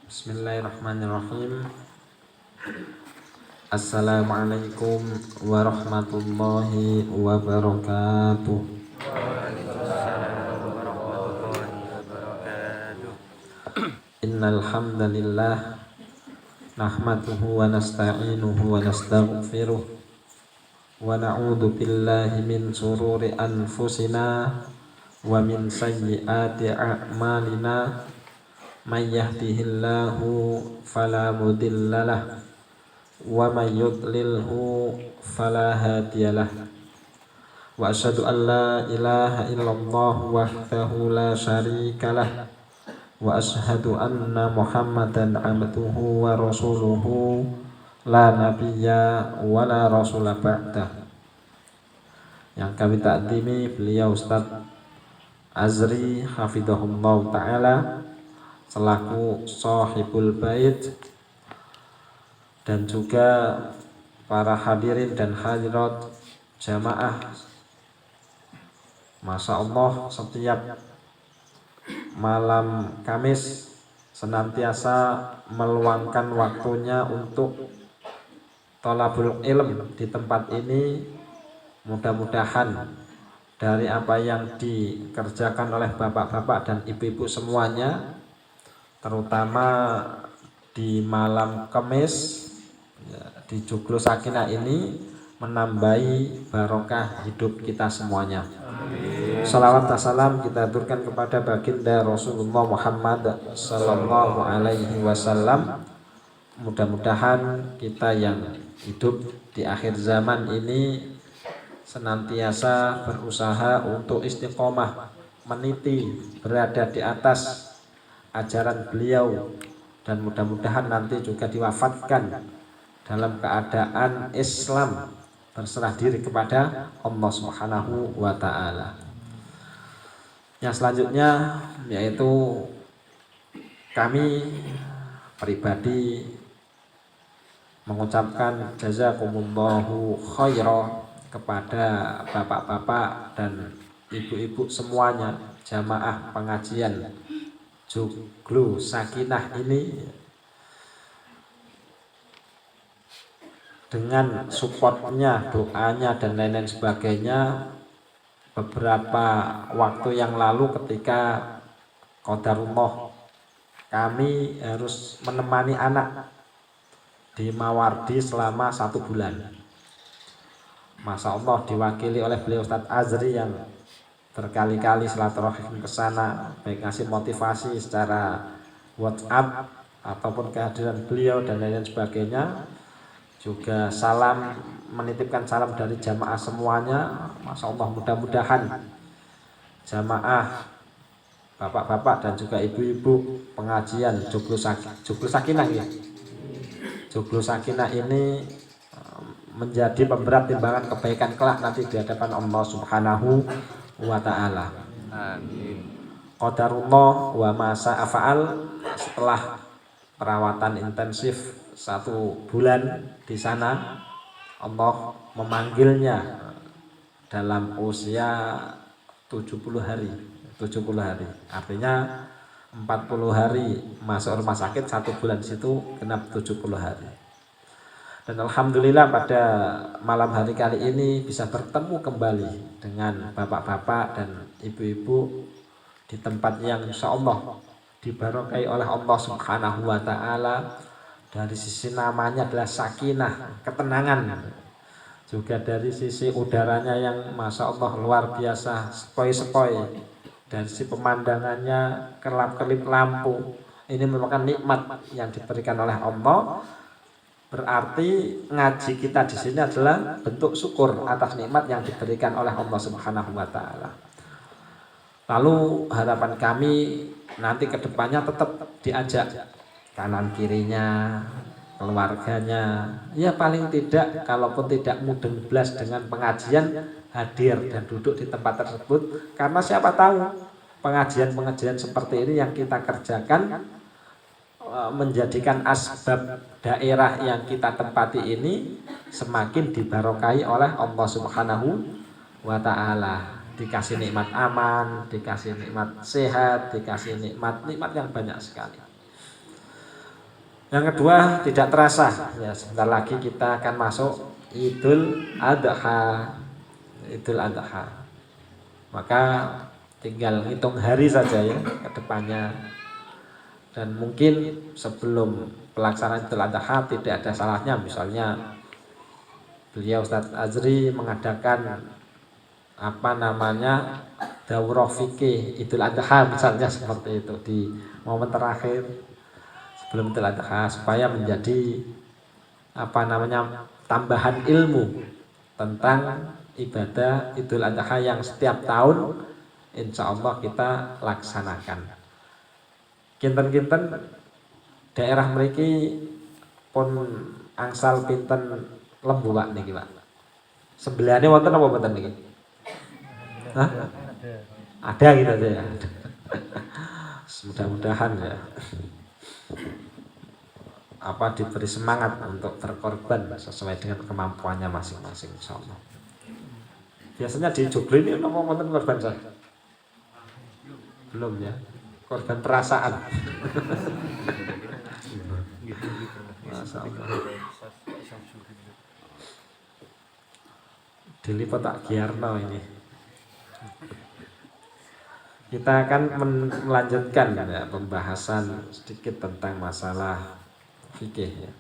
Bismillahirrahmanirrahim. Assalamualaikum warahmatullahi wabarakatuh. Waalaikumsalam warahmatullahi wabarakatuh. Innal hamdalillah nahmaduhu wa nasta'inuhu wa nastaghfiruh wa na'udzu billahi min shururi anfusina wa min sayyiati a'malina. May yahdihillahu fala mudhillalah wa may yudlilhu fala hadiyalah. Wa asyhadu an la ilaha illallah wahdahu la syarikalah wa asyhadu anna Muhammadan abduhu wa rasuluhu la nabiyya wa la rasula ba'dah. Yang kami takdimi beliau Ustaz Azri hafidhahullah ta'ala selaku sahibul bait, dan juga para hadirin dan hadirat jamaah. Masya Allah, setiap malam Kamis senantiasa meluangkan waktunya untuk thalabul ilm di tempat ini. Mudah-mudahan dari apa yang dikerjakan oleh bapak-bapak dan ibu-ibu semuanya, terutama di malam Kamis di Joglo Sakinah ini, menambahi barokah hidup kita semuanya. Salawat dan salam kita aturkan kepada baginda Rasulullah Muhammad sallallahu alaihi wasallam. Mudah-mudahan kita yang hidup di akhir zaman ini senantiasa berusaha untuk istiqomah, meniti berada di atas ajaran beliau, dan mudah-mudahan nanti juga diwafatkan dalam keadaan Islam, berserah diri kepada Allah Subhanahu wa ta'ala. Yang selanjutnya yaitu kami pribadi mengucapkan jazakumullahu khairan kepada bapak-bapak dan ibu-ibu semuanya, jamaah pengajian Joglo Sakinah ini, dengan supportnya, doanya dan lain-lain sebagainya. Beberapa waktu yang lalu ketika qadarullah kami harus menemani anak di Mawardi selama 1 bulan. Masya Allah, diwakili oleh beliau Ustaz Azri yang berkali-kali silaturahim ke sana, baik ngasih motivasi secara WhatsApp ataupun kehadiran beliau dan lain-lain sebagainya. Juga salam, menitipkan salam dari jamaah semuanya. Masya Allah, mudah-mudahan jamaah bapak-bapak dan juga ibu-ibu pengajian Joglo Sakinah ya, Joglo Sakinah ini menjadi pemberat timbangan kebaikan kelak nanti di hadapan Allah Subhanahu wa ta'ala. Amin. Qadarullah wa masa afa'al. Setelah perawatan intensif 1 bulan di sana, Allah memanggilnya dalam usia 70 hari. Artinya 40 hari masuk rumah sakit, 1 bulan situ genap 70 hari. Dan alhamdulillah pada malam hari kali ini bisa bertemu kembali dengan bapak-bapak dan ibu-ibu di tempat yang insya Allah dibarokai oleh Allah Subhanahu wa ta'ala. Dari sisi namanya adalah sakinah, ketenangan. Juga dari sisi udaranya yang masya Allah luar biasa, sepoi-sepoi. Dari sisi pemandangannya, kelap-kelip lampu. Ini merupakan nikmat yang diberikan oleh Allah. Berarti ngaji kita di sini adalah bentuk syukur atas nikmat yang diberikan oleh Allah Subhanahu wa ta'ala. Lalu harapan kami nanti ke depannya tetap diajak kanan kirinya, keluarganya, ya paling tidak kalaupun tidak mudeng blas dengan pengajian, hadir dan duduk di tempat tersebut. Karena siapa tahu pengajian-pengajian seperti ini yang kita kerjakan menjadikan asbab daerah yang kita tempati ini semakin dibarokai oleh Allah Subhanahu wa ta'ala. Dikasih nikmat aman, dikasih nikmat sehat, dikasih nikmat yang banyak sekali. Yang kedua, tidak terasa. Ya, sebentar lagi kita akan masuk Idul Adha. Idul Adha. Maka tinggal hitung hari saja ya ke depannya. Dan mungkin sebelum pelaksanaan Idul Adha tidak ada salahnya misalnya beliau Ustadz Azri mengadakan apa namanya daurah fikih Idul Adha misalnya seperti itu di momen terakhir sebelum Idul Adha supaya menjadi apa namanya tambahan ilmu tentang ibadah Idul Adha yang setiap tahun insya Allah kita laksanakan. Kinten-kinten daerah mriki pun angsal pinten lembu Pak niki Pak. Sebelahane wonten apa mboten niki? Hah? Ada gitu aja ya. Mudah-mudahan ya apa diberi semangat untuk berkorban sesuai dengan kemampuannya masing-masing insyaallah. Biasanya di Joglo ini apa wonten korban saya? Belum ya. Korban perasaan. Masyaallah. Dilipat tak giarno ini. Kita akan melanjutkan ya, pembahasan sedikit tentang masalah fikih ya.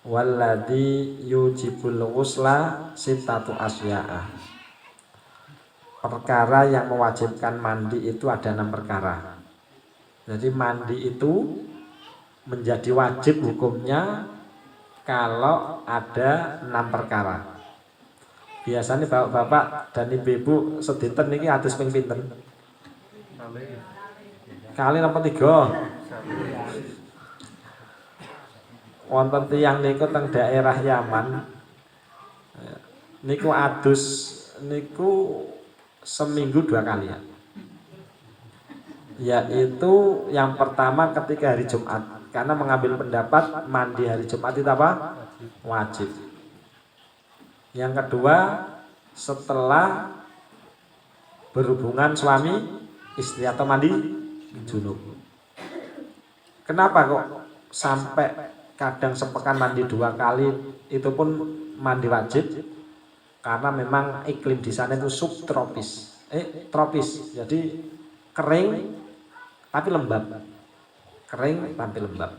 Walladzi yujibul ghusla sittatu asya'a. Perkara yang mewajibkan mandi itu ada 6 perkara. Jadi mandi itu menjadi wajib hukumnya kalau ada 6 perkara. Biasanya bapak-bapak dan ibu-ibu sedinten niki atus ping pinten? Kali napa 3? Wonten tiyang niku teng daerah Yaman. Niku adus niku seminggu 2 kali ya. Yaitu yang pertama ketika hari Jumat. Karena mengambil pendapat mandi hari Jumat itu apa? Wajib. Yang kedua setelah berhubungan suami istri atau mandi junub. Kenapa kok sampai kadang sepekan mandi 2 kali itu pun mandi wajib? Karena memang iklim di sana itu subtropis, tropis. Jadi kering tapi lembab. Kering tapi lembab.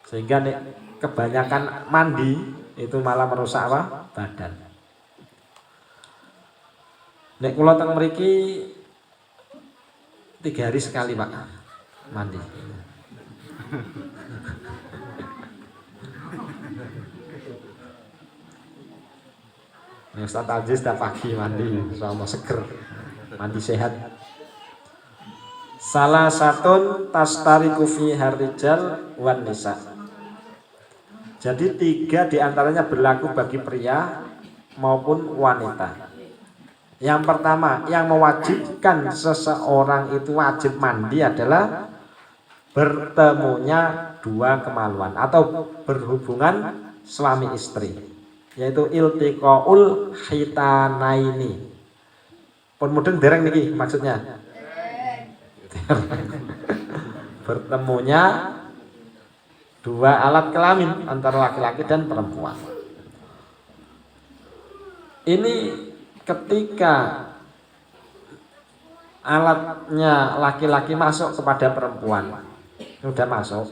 Sehingga nih kebanyakan mandi itu malah merusak apa? Badan. Nek kula teng mriki 3 hari sekali Pak mandi. Ustaz Aziz setiap pagi mandi sama seger, mandi sehat. Salah satu tastariku fi harijal wan nisa. Jadi 3 diantaranya berlaku bagi pria maupun wanita. Yang pertama yang mewajibkan seseorang itu wajib mandi adalah bertemunya 2 kemaluan atau berhubungan suami istri, yaitu iltiqaul khitanaini. Pun mudeng dereng niki maksudnya. Bertemunya 2 alat kelamin antara laki-laki dan perempuan. Ini ketika alatnya laki-laki masuk kepada perempuan, sudah masuk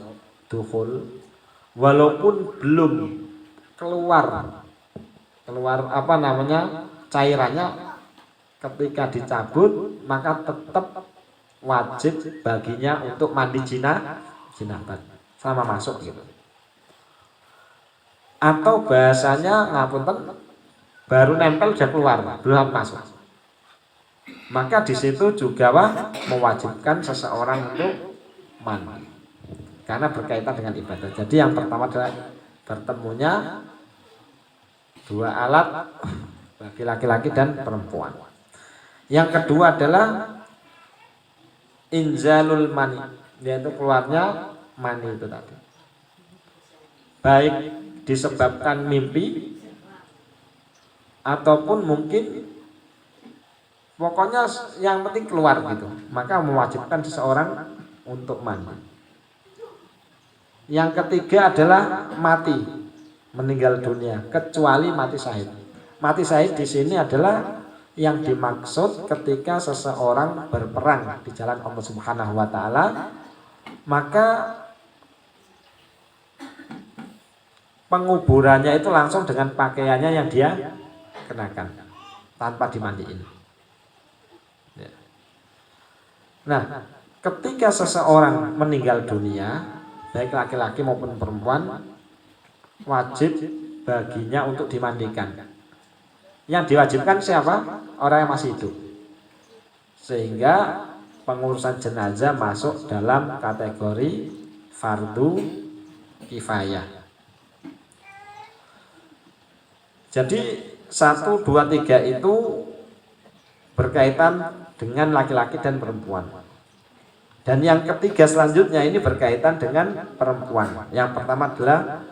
dukhul, walaupun belum keluar apa namanya cairannya, ketika dicabut maka tetap wajib baginya untuk mandi jinabat sama masuk gitu. Atau bahasanya ngapunten baru nempel sudah keluar belum masuk, maka di situ juga mewajibkan seseorang untuk mandi karena berkaitan dengan ibadah. Jadi yang pertama adalah bertemunya 2 alat bagi laki-laki dan perempuan. Yang kedua adalah inzalul mani, yaitu keluarnya mani itu tadi, baik disebabkan mimpi ataupun mungkin pokoknya yang penting keluar gitu, maka mewajibkan seseorang untuk mandi. Yang ketiga adalah mati, meninggal dunia, kecuali mati syahid. Mati syahid di sini adalah yang dimaksud ketika seseorang berperang di jalan Allah Subhanahu wa taala, maka penguburannya itu langsung dengan pakaiannya yang dia kenakan tanpa dimandiin. Ya. Nah, ketika seseorang meninggal dunia, baik laki-laki maupun perempuan, wajib baginya untuk dimandikan. Yang diwajibkan siapa? Orang yang masih hidup. Sehingga pengurusan jenazah masuk dalam kategori fardu kifayah. Jadi 1, 2, 3 itu berkaitan dengan laki-laki dan perempuan. Dan yang ketiga selanjutnya ini berkaitan dengan perempuan. Yang pertama adalah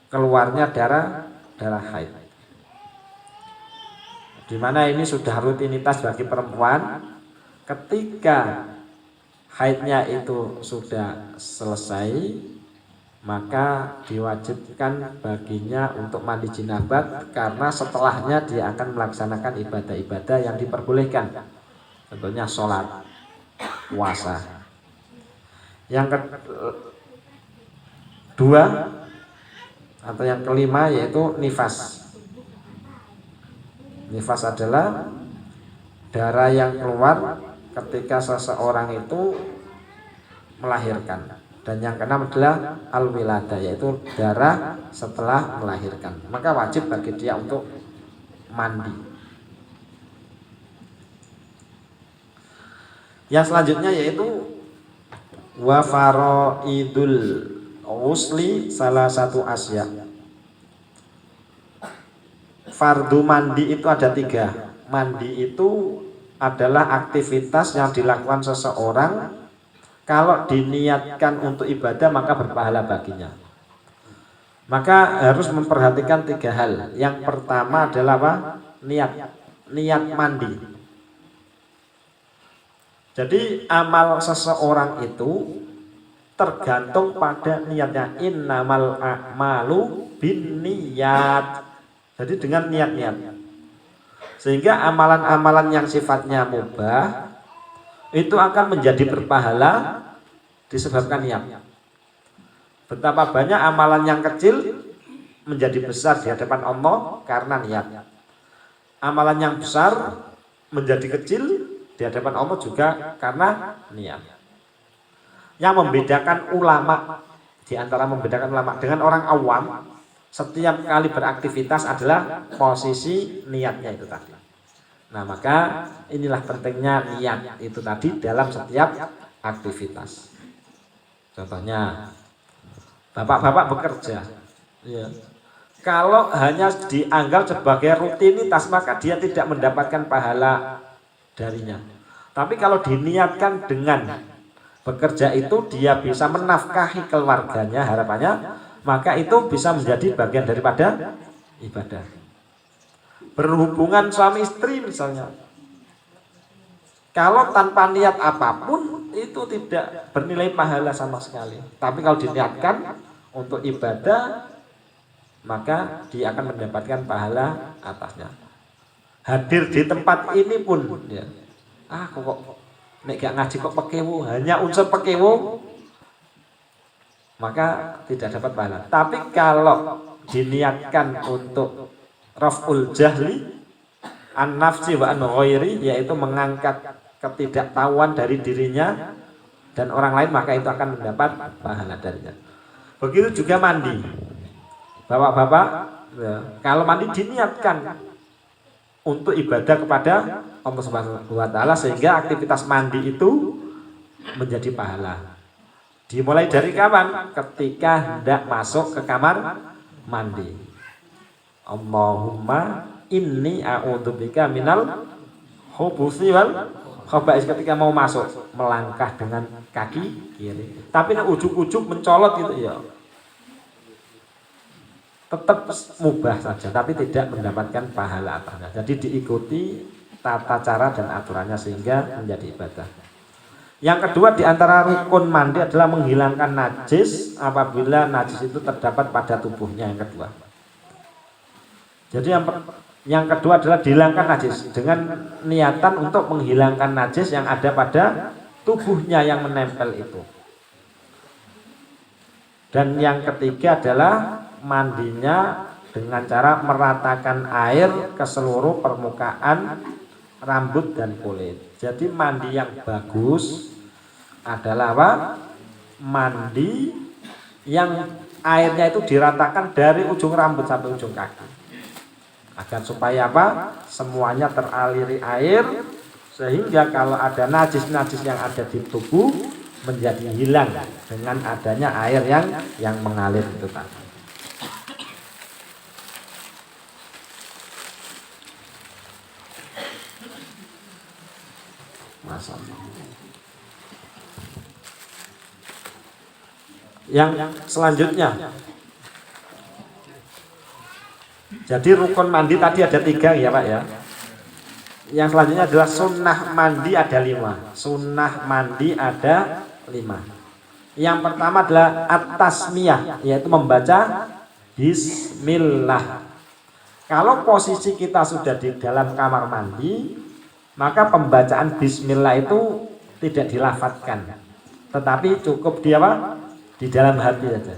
keluarnya darah haid. Di mana ini sudah rutinitas bagi perempuan. Ketika haidnya itu sudah selesai, maka diwajibkan baginya untuk mandi jinabat, karena setelahnya dia akan melaksanakan ibadah-ibadah yang diperbolehkan, contohnya sholat, puasa. Yang kedua atau yang kelima yaitu nifas. Nifas adalah darah yang keluar ketika seseorang itu melahirkan. Dan yang keenam adalah al-wiladah, yaitu darah setelah melahirkan. Maka wajib bagi dia untuk mandi. Yang selanjutnya yaitu wa faraidul ghusli salah satu asya. Fardu mandi itu ada 3. Mandi itu adalah aktivitas yang dilakukan seseorang. Kalau diniatkan untuk ibadah maka berpahala baginya. Maka harus memperhatikan 3 hal. Yang pertama adalah apa? Niat mandi. Jadi amal seseorang itu tergantung pada niatnya. Innamal a'malu binniyat. Jadi dengan niat-niat. Sehingga amalan-amalan yang sifatnya mubah itu akan menjadi berpahala disebabkan niat. Betapa banyak amalan yang kecil menjadi besar di hadapan Allah karena niat. Amalan yang besar menjadi kecil di hadapan Allah juga karena niat. Yang membedakan ulama, di antara membedakan ulama dengan orang awam, setiap kali beraktivitas adalah posisi niatnya itu tadi. Nah, maka inilah pentingnya niat itu tadi dalam setiap aktivitas. Contohnya, bapak-bapak bekerja, ya. Kalau hanya dianggap sebagai rutinitas, maka dia tidak mendapatkan pahala darinya. Tapi kalau diniatkan dengan bekerja itu dia bisa menafkahi keluarganya, harapannya, maka itu bisa menjadi bagian daripada ibadah. Berhubungan suami istri misalnya, kalau tanpa niat apapun itu tidak bernilai pahala sama sekali. Tapi kalau diniatkan untuk ibadah, maka dia akan mendapatkan pahala atasnya. Hadir di tempat ini pun, ya. Kok nek gak ngaji kok pekewu, hanya unsur pekewu, maka tidak dapat pahala. Tapi kalau diniatkan untuk raf'ul jahli an nafsi wa an ghairi, yaitu mengangkat ketidaktahuan dari dirinya dan orang lain, maka itu akan mendapat pahala darinya. Begitu juga mandi. Bapak-bapak, ya, kalau mandi diniatkan untuk ibadah kepada Allah Subhanahu wa taala, sehingga aktivitas mandi itu menjadi pahala. Dimulai dari kapan? Ketika hendak masuk ke kamar mandi. Allahumma inni a'udzubika minal khubuthi wal khaba'is. Ketika mau masuk, melangkah dengan kaki kiri. Tapi ujug-ujug mencolot itu ya tetap mubah saja, tapi tidak mendapatkan pahala atasnya. Jadi diikuti tata cara dan aturannya sehingga menjadi ibadah. Yang kedua di antara rukun mandi adalah menghilangkan najis apabila najis itu terdapat pada tubuhnya. Yang kedua. Jadi yang kedua adalah dihilangkan najis dengan niatan untuk menghilangkan najis yang ada pada tubuhnya yang menempel itu. Dan yang ketiga adalah mandinya dengan cara meratakan air ke seluruh permukaan rambut dan kulit. Jadi mandi yang bagus adalah apa? Mandi yang airnya itu diratakan dari ujung rambut sampai ujung kaki. Agar supaya apa? Semuanya teraliri air sehingga kalau ada najis-najis yang ada di tubuh menjadi hilang dengan adanya air yang mengalir itu tadi. Yang selanjutnya, jadi rukun mandi tadi ada 3 ya Pak ya. Yang selanjutnya adalah sunnah mandi ada 5. Sunnah mandi ada 5. Yang pertama adalah at-tasmiyah, yaitu membaca bismillah. Kalau posisi kita sudah di dalam kamar mandi, maka pembacaan bismillah itu tidak dilafadzkan, tetapi cukup di apa? Di dalam hati saja.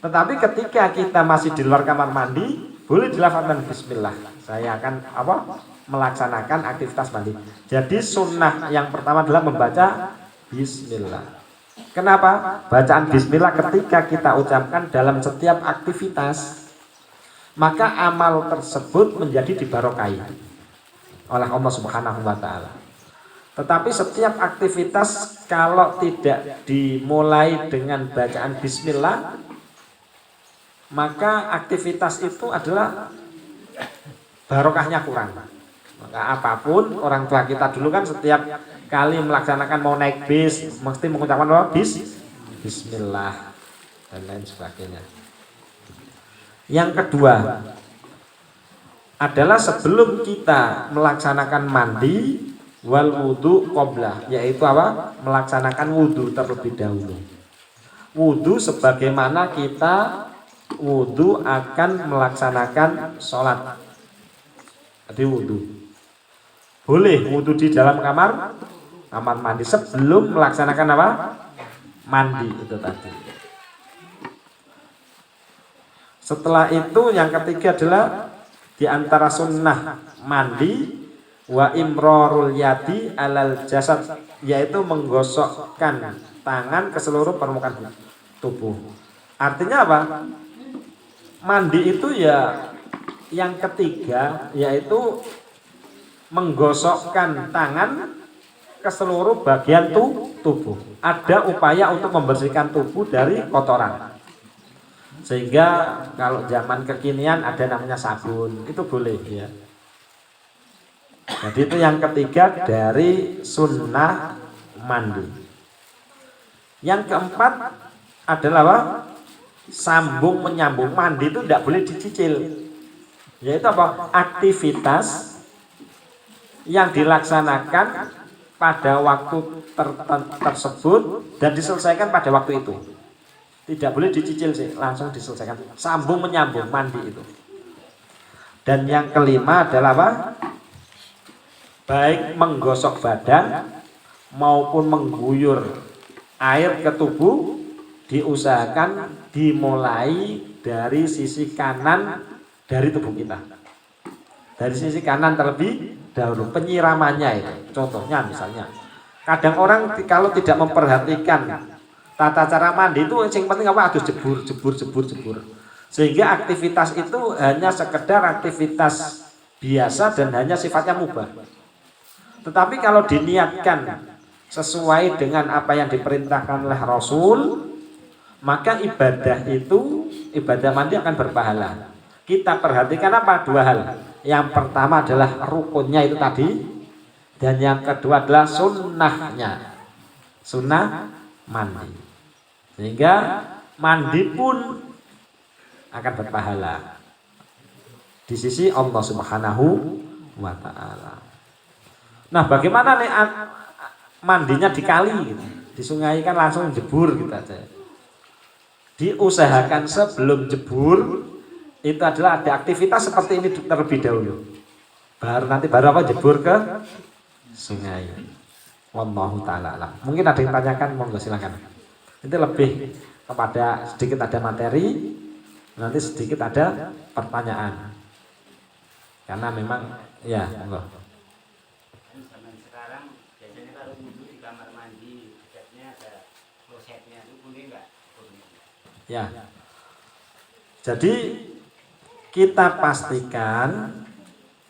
Tetapi ketika kita masih di luar kamar mandi, boleh dilafadzkan bismillah. Saya akan melaksanakan aktivitas mandi. Jadi sunnah yang pertama adalah membaca bismillah. Kenapa? Bacaan bismillah ketika kita ucapkan dalam setiap aktivitas, maka amal tersebut menjadi dibarokahi oleh Allah Subhanahu wa taala. Tetapi setiap aktivitas kalau tidak dimulai dengan bacaan bismillah, maka aktivitas itu adalah barokahnya kurang. Maka apapun, orang tua kita dulu kan setiap kali melaksanakan mau naik bis mesti mengucapkan apa? Bismillah dan lain sebagainya. Yang kedua adalah sebelum kita melaksanakan mandi wal wudu qabla, yaitu apa? Melaksanakan wudu terlebih dahulu. Wudu sebagaimana kita wudu akan melaksanakan sholat. Jadi wudu boleh wudu di dalam kamar mandi sebelum melaksanakan apa? Mandi itu tadi. Setelah itu yang ketiga adalah di antara sunnah mandi wa imrarul yadi alal jasad, yaitu menggosokkan tangan ke seluruh permukaan tubuh. Artinya apa? Mandi itu ya yang ketiga yaitu menggosokkan tangan ke seluruh bagian tubuh. Ada upaya untuk membersihkan tubuh dari kotoran. Sehingga kalau zaman kekinian ada namanya sabun, itu boleh ya. Jadi itu yang ketiga dari sunnah mandi. Yang keempat adalah apa? Sambung menyambung. Mandi itu tidak boleh dicicil. Yaitu apa? Aktivitas yang dilaksanakan pada waktu tersebut dan diselesaikan pada waktu itu. Tidak boleh dicicil sih, langsung diselesaikan. Sambung menyambung mandi itu. Dan yang kelima adalah apa? Baik menggosok badan maupun mengguyur air ke tubuh diusahakan dimulai dari sisi kanan dari tubuh kita. Dari sisi kanan terlebih dahulu penyiramannya itu. Contohnya misalnya, kadang orang kalau tidak memperhatikan tata cara mandi itu yang penting apa? Harus jebur. Sehingga aktivitas itu hanya sekedar aktivitas biasa dan hanya sifatnya mubah. Tetapi kalau diniatkan sesuai dengan apa yang diperintahkan oleh Rasul, maka ibadah mandi akan berpahala. Kita perhatikan apa? 2 hal. Yang pertama adalah rukunnya itu tadi, dan yang kedua adalah sunnahnya. Sunnah mandi. Sehingga mandi pun akan berpahala di sisi Allah Subhanahu wa taala. Nah, bagaimana nih mandinya di kali gitu. Di sungai kan langsung jebur gitu aja. Diusahakan sebelum jebur itu adalah ada aktivitas seperti ini terlebih dahulu. Baru apa jebur ke sungai. Wallahu taala alam. Mungkin ada yang tanyakan, monggo silakan. Itu lebih kepada sedikit ada materi, nanti sedikit ada pertanyaan. Karena memang ya, monggo. Zaman sekarang biasanya kalau wudhu di kamar mandi, catnya ada klosetnya, itu boleh nggak? Ya. Jadi kita pastikan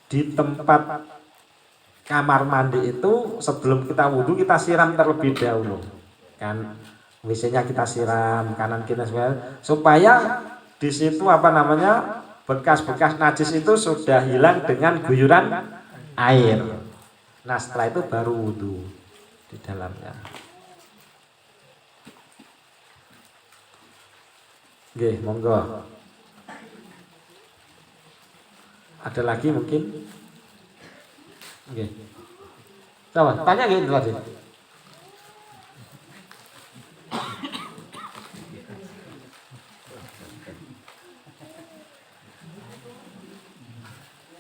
di tempat kamar mandi itu sebelum kita wudhu kita siram terlebih dahulu. Kan WC-nya kita siram kanan kiri supaya di situ apa namanya bekas-bekas najis itu sudah hilang dengan guyuran air. Nah setelah itu baru wudhu di dalamnya. Oke, monggo. Ada lagi mungkin? Oke. Coba tanya gitu tadi.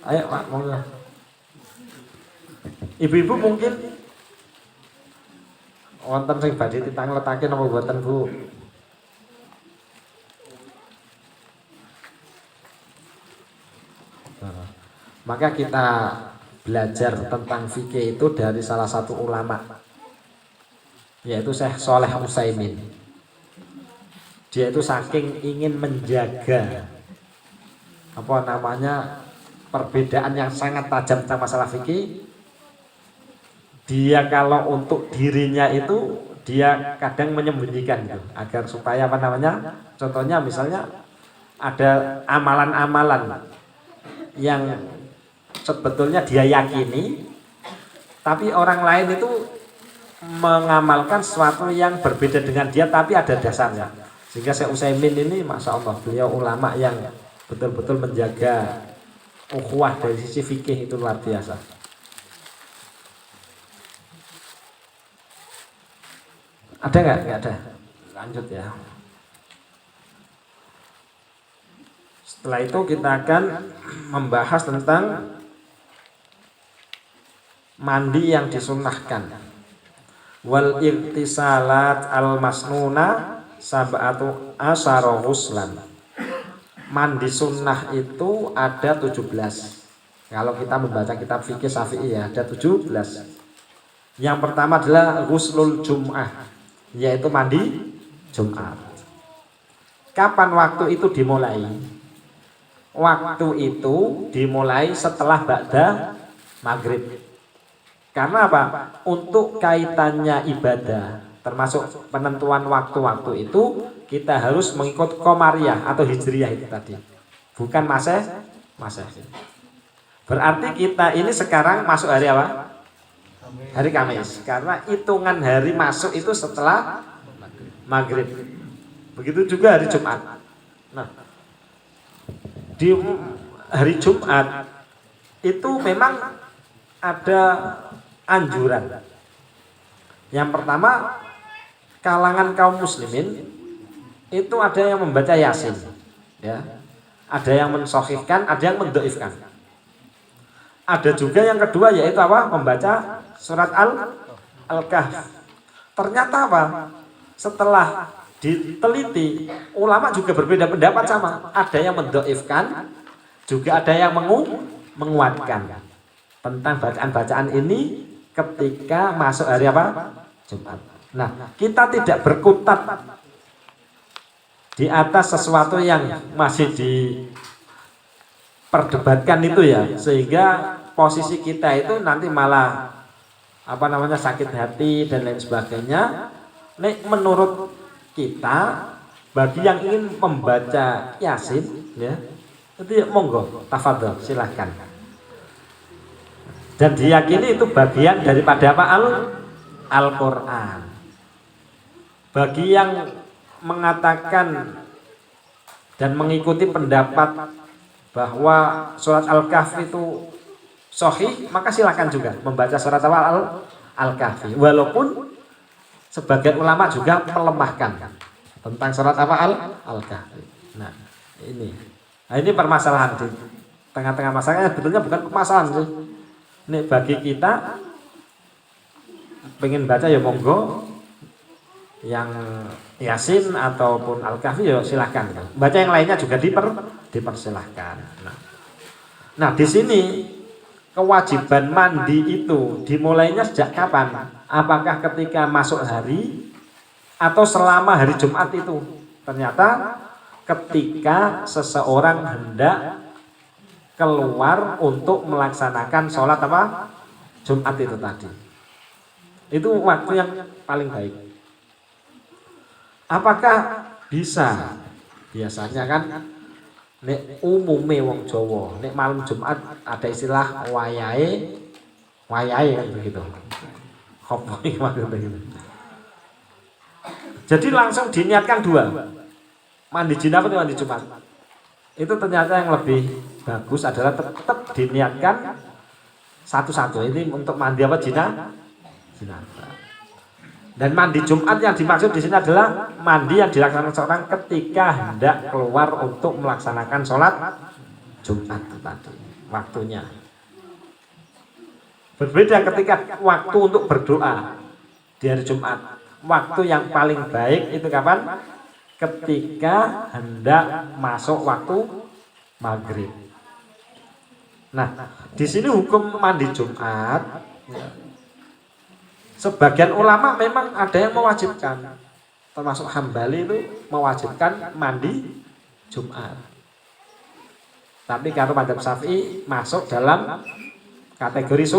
Ayo Pak, monggo. Ibu-ibu mungkin wonten sing badhe titang letake napa mboten Bu? Maka kita belajar tentang fikih itu dari salah satu ulama, yaitu Syekh Shalih Utsaimin. Dia itu saking ingin menjaga apa namanya perbedaan yang sangat tajam tentang masalah fikih, dia kalau untuk dirinya itu dia kadang menyembunyikan gitu, agar supaya apa namanya, contohnya misalnya ada amalan-amalan yang sebetulnya dia yakini, tapi orang lain itu mengamalkan sesuatu yang berbeda dengan dia, tapi ada dasarnya. Sehingga Syekh Utsaimin ini, masya Allah, beliau ulama yang betul-betul menjaga ukhuwah dari sisi fikih itu luar biasa. Ada nggak? Nggak ada. Lanjut ya. Setelah itu kita akan membahas tentang mandi yang disunnahkan. Wal irtisalat al masnuna sab'atu asyara ghuslan. Mandi sunnah itu ada 17. Kalau kita membaca kitab fikih Syafi'i ya, ada 17. Yang pertama adalah ghuslul jum'ah, yaitu mandi Jumat. Kapan waktu itu dimulai? Waktu itu dimulai setelah ba'da maghrib. Karena apa? Untuk kaitannya ibadah, termasuk penentuan waktu-waktu itu, kita harus mengikut Qamariyah atau Hijriyah itu tadi, bukan Masehi. Berarti kita ini sekarang masuk hari apa? Hari Kamis. Karena hitungan hari masuk itu setelah maghrib. Begitu juga hari Jumat. Nah, di hari Jumat itu memang ada anjuran. Yang pertama, kalangan kaum muslimin itu ada yang membaca Yasin, ya. Ada yang mensahihkan, ada yang mendoifkan. Ada juga yang kedua, yaitu apa? Membaca surat Al-Kahf. Ternyata apa? Setelah diteliti, ulama juga berbeda pendapat sama. Ada yang mendoifkan, juga ada yang menguatkan tentang bacaan-bacaan ini ketika masuk hari apa? Jumat. Nah, kita tidak berkutat di atas sesuatu yang masih diperdebatkan itu ya, sehingga posisi kita itu nanti malah apa namanya sakit hati dan lain sebagainya. Nek menurut kita, bagi yang ingin membaca Yasin ya, itu ya, monggo tafadhol silahkan. Dan diyakini itu bagian daripada apa? Al-Quran. Bagi yang mengatakan dan mengikuti pendapat bahwa surat Al-Kahf itu sahih, maka silakan juga membaca surat Al-Kahfi. Walaupun sebagian ulama juga melemahkan tentang surat Al-Kahfi. Nah, ini permasalahan di tengah-tengah masalahnya, sebetulnya bukan permasalahan sih. Ini bagi kita pengen baca ya monggo, yang Yasin ataupun Al-Kahfi ya silahkan. Baca yang lainnya juga dipersilahkan. Nah, di sini kewajiban mandi itu dimulainya sejak kapan? Apakah ketika masuk hari atau selama hari Jumat itu? Ternyata ketika seseorang hendak keluar untuk melaksanakan sholat Jumat itu tadi. Itu waktu yang paling baik. Apakah bisa? Biasanya kan nek umume wong Jawa, nek malam Jumat ada istilah wayahe kan begitu. Apa iki maksudnya gitu. Jadi langsung diniatkan dua. Mandi jinabah atau mandi Jumat. Itu ternyata yang lebih bagus adalah tetap diniatkan satu-satu. Ini untuk mandi jinabah. Dan mandi Jumat yang dimaksud di sini adalah mandi yang dilaksanakan seorang ketika hendak keluar untuk melaksanakan sholat Jumat tadi waktunya. Berbeda ketika waktu untuk berdoa di hari Jumat. Waktu yang paling baik itu kapan? Ketika hendak masuk waktu maghrib. Nah, di sini hukum mandi Jumat. Sebagian ulama memang ada yang mewajibkan, termasuk Hambali itu mewajibkan mandi Jumat. Tapi kalau madzhab Syafi'i masuk dalam kategori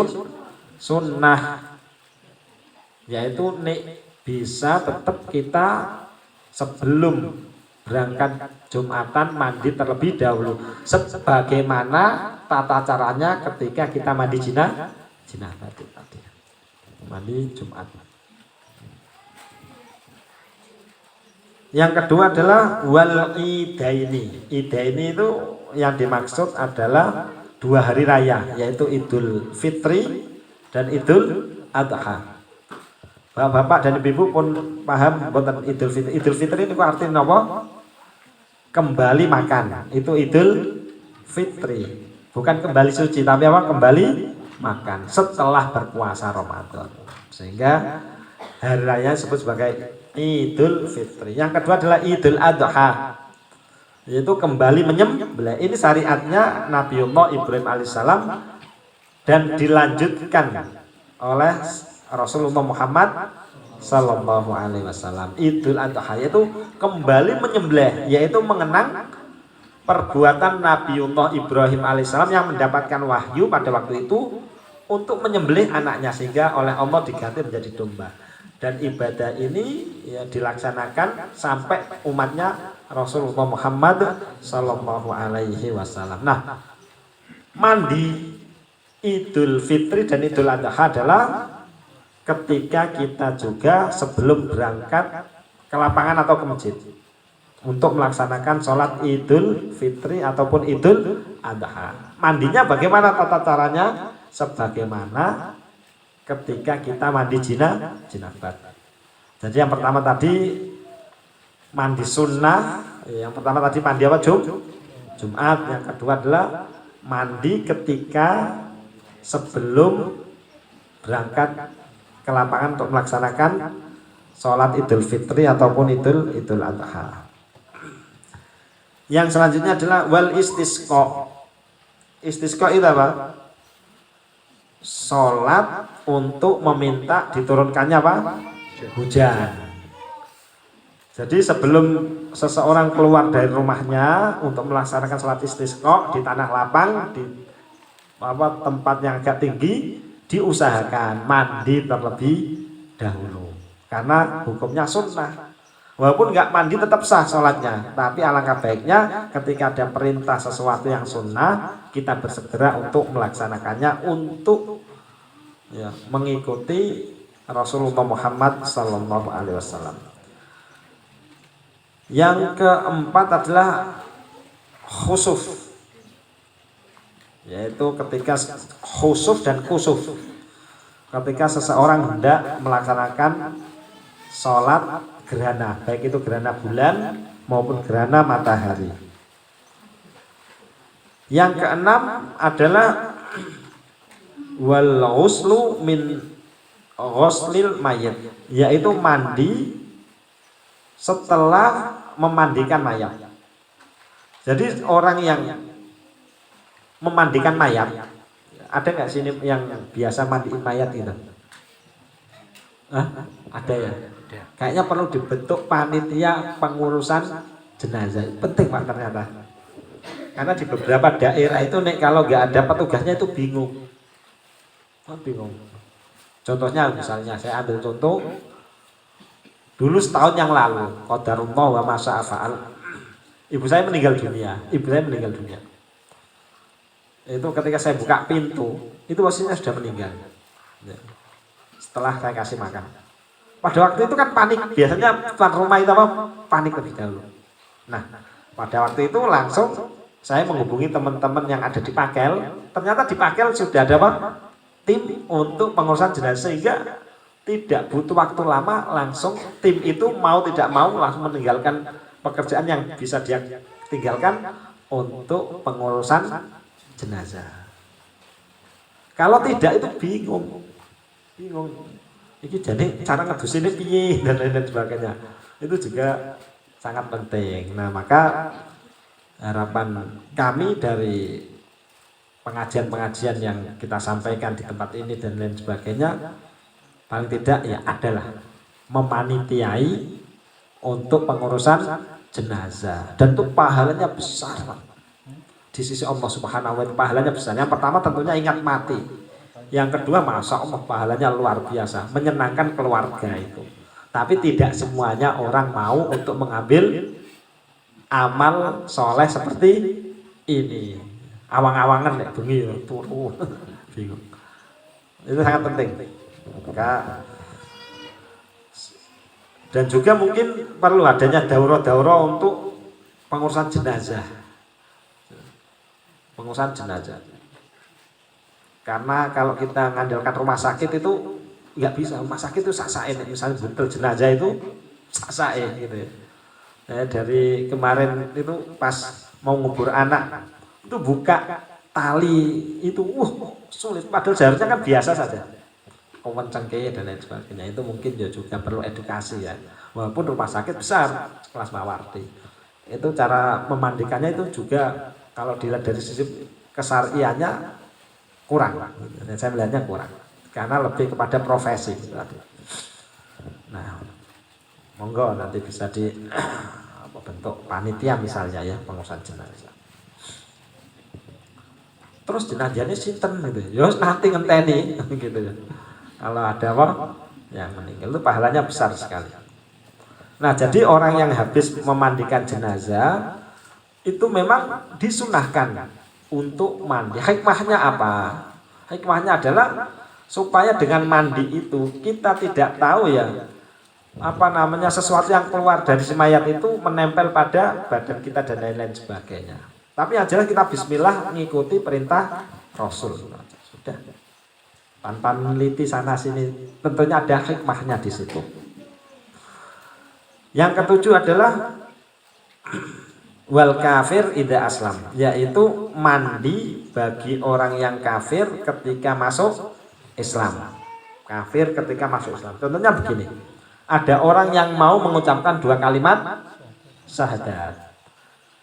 sunnah, yaitu bisa tetap kita sebelum berangkat Jumatan mandi terlebih dahulu, sebagaimana tata caranya ketika kita mandi jinabah tadi. Mandi Jumat. Yang kedua adalah wal idaini. Idaini itu yang dimaksud adalah dua hari raya, yaitu Idul Fitri dan Idul Adha. Bapak-bapak dan ibu pun paham boten Idul Fitri. Idul Fitri itu artinya apa? Kembali makan. Itu Idul Fitri. Bukan kembali suci, tapi apa? Kembali makan setelah berpuasa Ramadan. Sehingga hari raya disebut sebagai Idul Fitri. Yang kedua adalah Idul Adha, yaitu kembali menyembelih. Ini syariatnya Nabiullah Ibrahim alaihissalam dan dilanjutkan oleh Rasulullah Muhammad Sallallahu Alaihi Wasallam. Idul Adha yaitu kembali menyembelih, yaitu mengenang perbuatan Nabiullah Ibrahim alaihissalam yang mendapatkan wahyu pada waktu itu untuk menyembelih anaknya sehingga oleh Allah diganti menjadi domba. Dan ibadah ini ya dilaksanakan sampai umatnya Rasulullah Muhammad Sallallahu Alaihi Wasallam. Nah, mandi Idul Fitri dan Idul Adha adalah ketika kita juga sebelum berangkat ke lapangan atau ke masjid untuk melaksanakan sholat Idul Fitri ataupun Idul Adha. Mandinya bagaimana tata caranya? Sebagaimana ketika kita mandi jinabah. Jadi yang pertama tadi mandi sunnah, yang pertama tadi mandi apa? Jumat. Yang kedua adalah mandi ketika sebelum berangkat ke lapangan untuk melaksanakan sholat Idul Fitri ataupun Idul Adha. Yang selanjutnya adalah wal istisqa. Istisqa itu apa? Sholat untuk meminta diturunkannya apa? Hujan. Jadi sebelum seseorang keluar dari rumahnya untuk melaksanakan sholat istisqa di tanah lapang, di tempat yang agak tinggi, diusahakan mandi terlebih dahulu karena hukumnya sunnah. Walaupun nggak mandi tetap sah sholatnya, tapi alangkah baiknya ketika ada perintah sesuatu yang sunnah kita bersegera untuk melaksanakannya untuk ya, mengikuti Rasulullah Muhammad Sallallahu Alaihi Wasallam. Yang keempat adalah khusuf. yaitu ketika khusuf dan kusuf. Ketika seseorang hendak melaksanakan sholat gerhana, baik itu gerhana bulan maupun gerhana matahari. Yang keenam adalah wal ghuslu min ghuslil mayit, yaitu mandi setelah memandikan mayat. Jadi orang yang memandikan mayat, ada nggak sini yang biasa mandiin mayat gitu? Hah? Ada ya? Kayaknya perlu dibentuk panitia pengurusan jenazah. Penting Pak ternyata. Karena di beberapa daerah itu nek kalau nggak ada petugasnya itu bingung. Bingung. Contohnya misalnya saya ambil contoh dulu setahun yang lalu, qadarullah wa ma syaa fa'al. Ibu saya meninggal dunia. Itu ketika saya buka pintu, itu posisinya sudah meninggal. Setelah saya kasih makan. Pada waktu itu kan panik, biasanya tuan rumah itu panik lebih dahulu. Nah, pada waktu itu langsung saya menghubungi teman-teman yang ada di Pakel. Ternyata di Pakel sudah ada tim untuk pengurusan jenazah, sehingga tidak butuh waktu lama, langsung tim itu mau tidak mau langsung meninggalkan pekerjaan yang bisa dia tinggalkan untuk pengurusan jenazah. Kalau tidak itu bingung. Ini jadi cara ngedusin ini piye dan lain-lain sebagainya. Itu juga sangat penting. Nah, maka harapan kami dari pengajian-pengajian yang kita sampaikan di tempat ini dan lain sebagainya, paling tidak ya adalah memanitiai untuk pengurusan jenazah, dan itu pahalanya besar Pak. Di sisi Allah Subhanahu wa Ta'ala pahalanya besar. Yang pertama tentunya ingat mati. Yang kedua, masya Allah pahalanya luar biasa, menyenangkan keluarga itu. Tapi tidak semuanya orang mau untuk mengambil amal soleh seperti ini. Awang-awangan ya, bengi turu, bingung. Itu sangat penting. Maka, dan juga mungkin perlu adanya daurah-daurah untuk pengurusan jenazah. Karena kalau kita mengandalkan rumah sakit itu nggak bisa. Rumah sakit itu sak-sain, misalnya buntel jenazah itu sak-sain gitu ya. Dari kemarin itu pas mau ngubur anak itu buka tali itu sulit, padahal seharusnya kan biasa saja, cengkeh dan lain sebagainya. Itu mungkin juga perlu edukasi ya, walaupun rumah sakit besar kelas Mawarti itu cara memandikannya itu juga kalau dilihat dari sisi kesariannya kurang, saya melihatnya kurang karena lebih kepada profesi. Nah, monggo nanti bisa di bentuk panitia misalnya ya, pengurusan jenazah. Terus jenazahnya sinten gitu, ya nanti ngenteni gitu ya. Kalau ada yang meninggal itu pahalanya besar sekali. Nah, jadi orang yang habis memandikan jenazah itu memang disunahkan untuk mandi. Hikmahnya apa? Hikmahnya adalah supaya dengan mandi itu kita tidak tahu ya sesuatu yang keluar dari si mayat itu menempel pada badan kita dan lain-lain sebagainya. Tapi yang jelas kita bismillah mengikuti perintah Rasul. Sudah. Tanpa meneliti sana sini, tentunya ada hikmahnya di situ. Yang ketujuh adalah wal kafir idza aslam, yaitu mandi bagi orang yang kafir ketika masuk Islam. Kafir ketika masuk Islam. Contohnya begini. Ada orang yang mau mengucapkan 2 kalimat syahadat.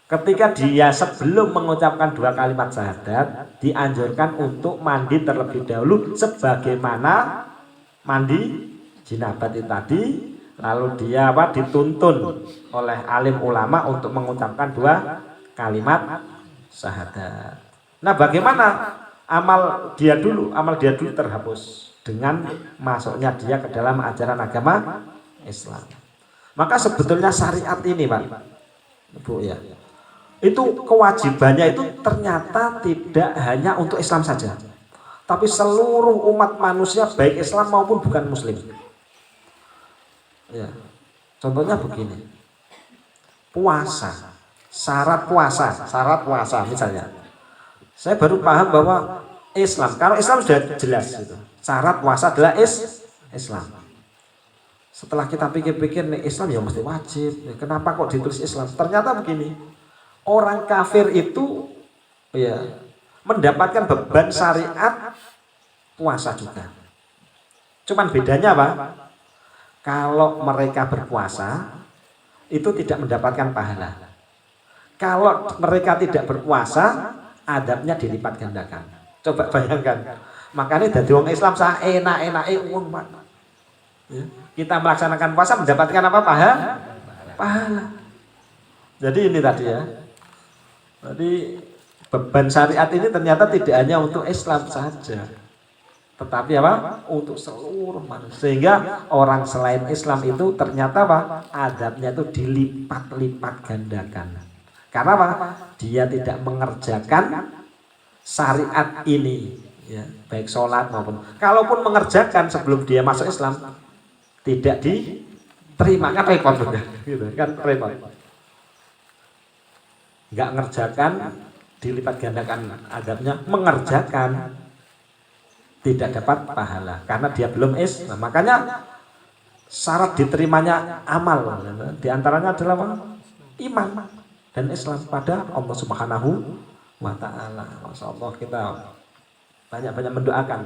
Ketika dia sebelum mengucapkan 2 kalimat syahadat, dianjurkan untuk mandi terlebih dahulu sebagaimana mandi jinabat itu tadi. Lalu dia dituntun oleh alim ulama untuk mengucapkan 2 kalimat syahadat. Nah, bagaimana amal dia dulu terhapus dengan masuknya dia ke dalam ajaran agama Islam. Maka sebetulnya syariat ini Pak Bu ya, itu kewajibannya itu ternyata tidak hanya untuk Islam saja, tapi seluruh umat manusia baik Islam maupun bukan Muslim. Ya, contohnya begini, puasa, syarat puasa misalnya. Saya baru paham bahwa Islam, kalau Islam sudah jelas gitu. Syarat puasa adalah Islam. Setelah kita pikir-pikir nih Islam ya mesti wajib. Kenapa kok ditulis Islam? Ternyata begini. Orang kafir itu ya mendapatkan beban syariat puasa juga. Cuman bedanya apa? Kalau mereka berpuasa itu tidak mendapatkan pahala. Kalau mereka tidak berpuasa, adabnya dilipat gandakan. Coba bayangkan. Makanya dari orang Islam saya enak-enake uang Pak. Ya. Kita melaksanakan puasa mendapatkan apa? Pahala. Jadi ini tadi ya. Jadi beban syariat ini ternyata tidak hanya untuk Islam saja, tetapi apa? Untuk seluruh manusia. Sehingga orang selain Islam itu ternyata apa? Adabnya itu dilipat-lipat gandakan. Karena apa? Dia tidak mengerjakan syariat ini, ya, baik sholat maupun. Kalaupun mengerjakan sebelum dia masuk Islam, tidak diterima, kan repot juga, gitu, kan repot. Nggak ngerjakan, dilipat gandakan adabnya, mengerjakan tidak dapat pahala karena dia belum Islam. Makanya syarat diterimanya amal diantaranya adalah iman dan Islam pada Allah Subhanahu wa Ta'ala. Masya Allah, kita banyak-banyak mendoakan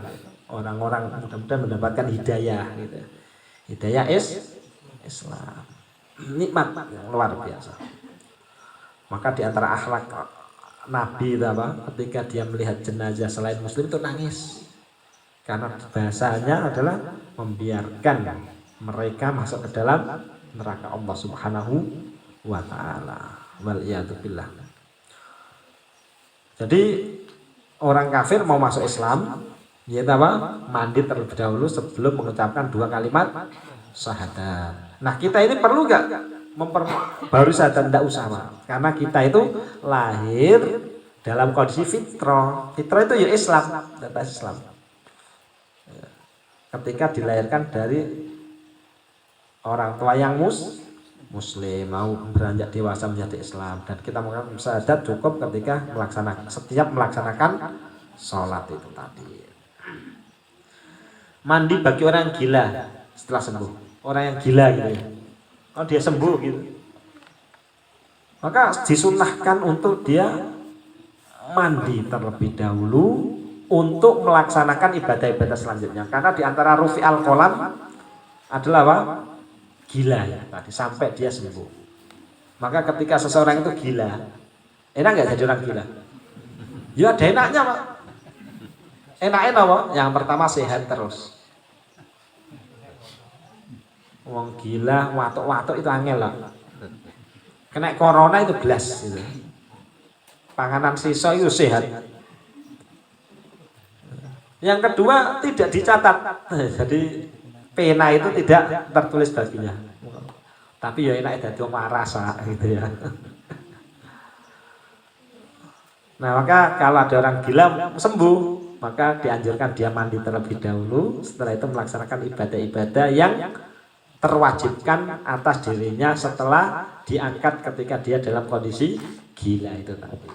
orang-orang mudah-mudahan mendapatkan hidayah gitu. Hidayah Islam, nikmat yang luar biasa. Maka diantara akhlak Nabi itu apa? Ketika dia melihat jenazah selain Muslim itu nangis. Karena bahasanya adalah membiarkan mereka masuk ke dalam neraka Allah Subhanahu wa Ta'ala. Wal'iyadzubillah. Jadi orang kafir mau masuk Islam, yaitu apa? Mandi terlebih dahulu sebelum mengucapkan 2 kalimat syahadat. Nah kita ini perlu gak baru syahadat? Tidak usah Pak. Karena kita itu lahir dalam kondisi fitrah. Fitrah itu ya Islam, data Islam. Ketika dilahirkan dari orang tua yang muslim, mau beranjak dewasa menjadi Islam, dan kita mengucapkan syahadat cukup ketika setiap melaksanakan sholat itu tadi. Mandi bagi orang yang gila setelah sembuh, orang yang gila gitu ya. Oh dia sembuh gitu, maka disunahkan untuk dia mandi terlebih dahulu untuk melaksanakan ibadah-ibadah selanjutnya. Karena diantara rufi al-qalam adalah apa? Gila ya tadi, sampai dia sembuh. Maka ketika seseorang itu gila, enak nggak jadi orang gila? Ya ada enaknya Pak. Enaknya apa? Yang pertama sehat terus. Wong gila, watuk-watuk itu angel lah. Kena corona itu belas gitu. Panganan sisa itu sehat. Yang kedua tidak dicatat. Jadi pena itu tidak tertulis baginya. Tapi ya enak dadi wong waras gitu ya. Nah, maka kalau ada orang gila sembuh, maka dianjurkan dia mandi terlebih dahulu, setelah itu melaksanakan ibadah-ibadah yang terwajibkan atas dirinya setelah diangkat ketika dia dalam kondisi gila itu tadi.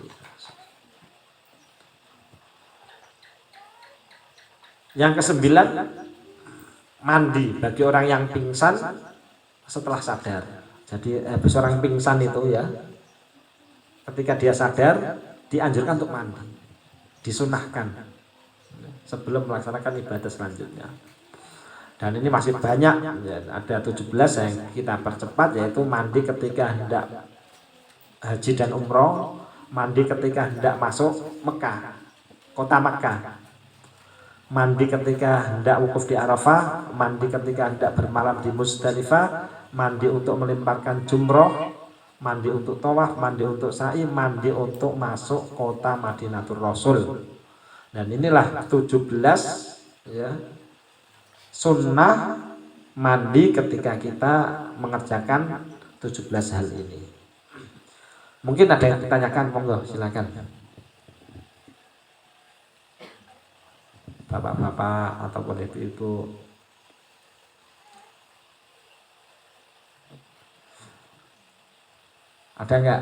Yang ke-9, mandi bagi orang yang pingsan setelah sadar. Jadi habis orang pingsan itu ya, ketika dia sadar dianjurkan untuk mandi, disunahkan sebelum melaksanakan ibadah selanjutnya. Dan ini masih banyak ya, ada 17 yang kita percepat, yaitu mandi ketika hendak haji dan umroh, mandi ketika hendak masuk Mekah, kota Mekah, mandi ketika hendak wukuf di Arafah, mandi ketika hendak bermalam di Muzdalifah, mandi untuk melemparkan jumroh, mandi untuk tawaf, mandi untuk sa'i, mandi untuk masuk kota Madinatul Rasul. Dan inilah 17 ya sunnah mandi ketika kita mengerjakan 17 hal ini. Mungkin ada yang ditanyakan, monggo silakan. Bapak-bapak ataupun ibu-ibu. Ada enggak?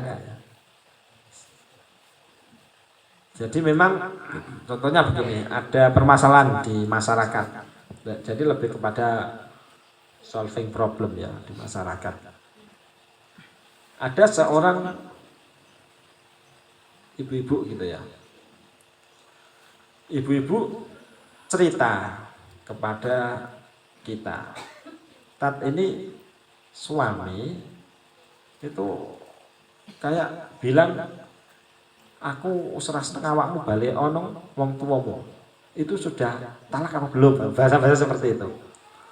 Jadi memang contohnya begini, ada permasalahan di masyarakat. Jadi lebih kepada solving problem ya di masyarakat. Ada seorang ibu-ibu gitu ya. Ibu-ibu cerita kepada kita. Tat, ini suami itu kayak bilang, aku usrah setengah awakmu balik ono wong tuamu. Itu sudah talak apa belum? Bahasa-bahasa seperti itu.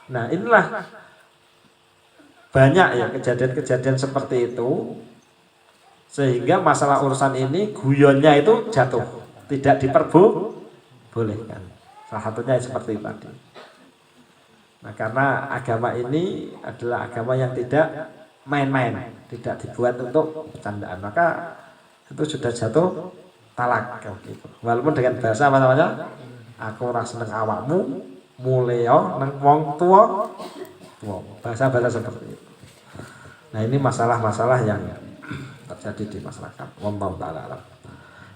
Nah, inilah banyak ya kejadian-kejadian seperti itu, sehingga masalah urusan ini guyonnya itu jatuh, tidak diperbolehkan. Salah satunya seperti itu tadi. Nah, karena agama ini adalah agama yang tidak main-main, tidak dibuat untuk bercandaan, maka itu sudah jatuh talak gitu. Walaupun dengan bahasa apa namanya, aku ora seneng awakmu muleo nang wong tua, bahasa-bahasa seperti itu. Nah, ini masalah-masalah yang terjadi di masyarakat. Wallahu taala alam.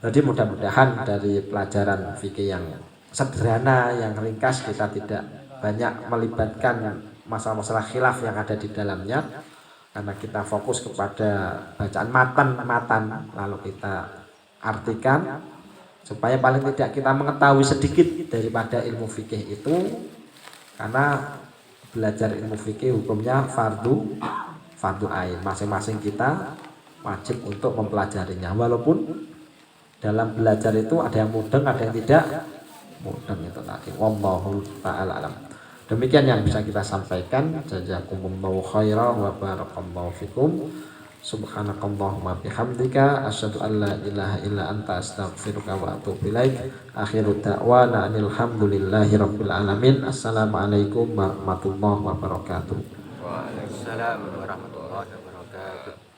Jadi mudah-mudahan dari pelajaran fikih yang sederhana, yang ringkas, kita tidak banyak melibatkan masalah-masalah khilaf yang ada di dalamnya, karena kita fokus kepada bacaan matan lalu kita artikan supaya paling tidak kita mengetahui sedikit daripada ilmu fikih itu, karena belajar ilmu fikih hukumnya fardu ain, masing-masing kita wajib untuk mempelajarinya, walaupun dalam belajar itu ada yang mudeng, ada yang tidak mudeng, itu tadi. Wallahu ta'ala alam. Demikian yang bisa kita sampaikan. Jazakumullahu khairan wa barakallahu fikum. Subhanakallahumma bihamdika asyhadu an la ilaha illa anta astaghfiruka wa atubu ilaik. Akhiru da'wana alhamdulillahi rabbil alamin. Assalamualaikum warahmatullahi wabarakatuh. Waalaikumsalam warahmatullahi wabarakatuh.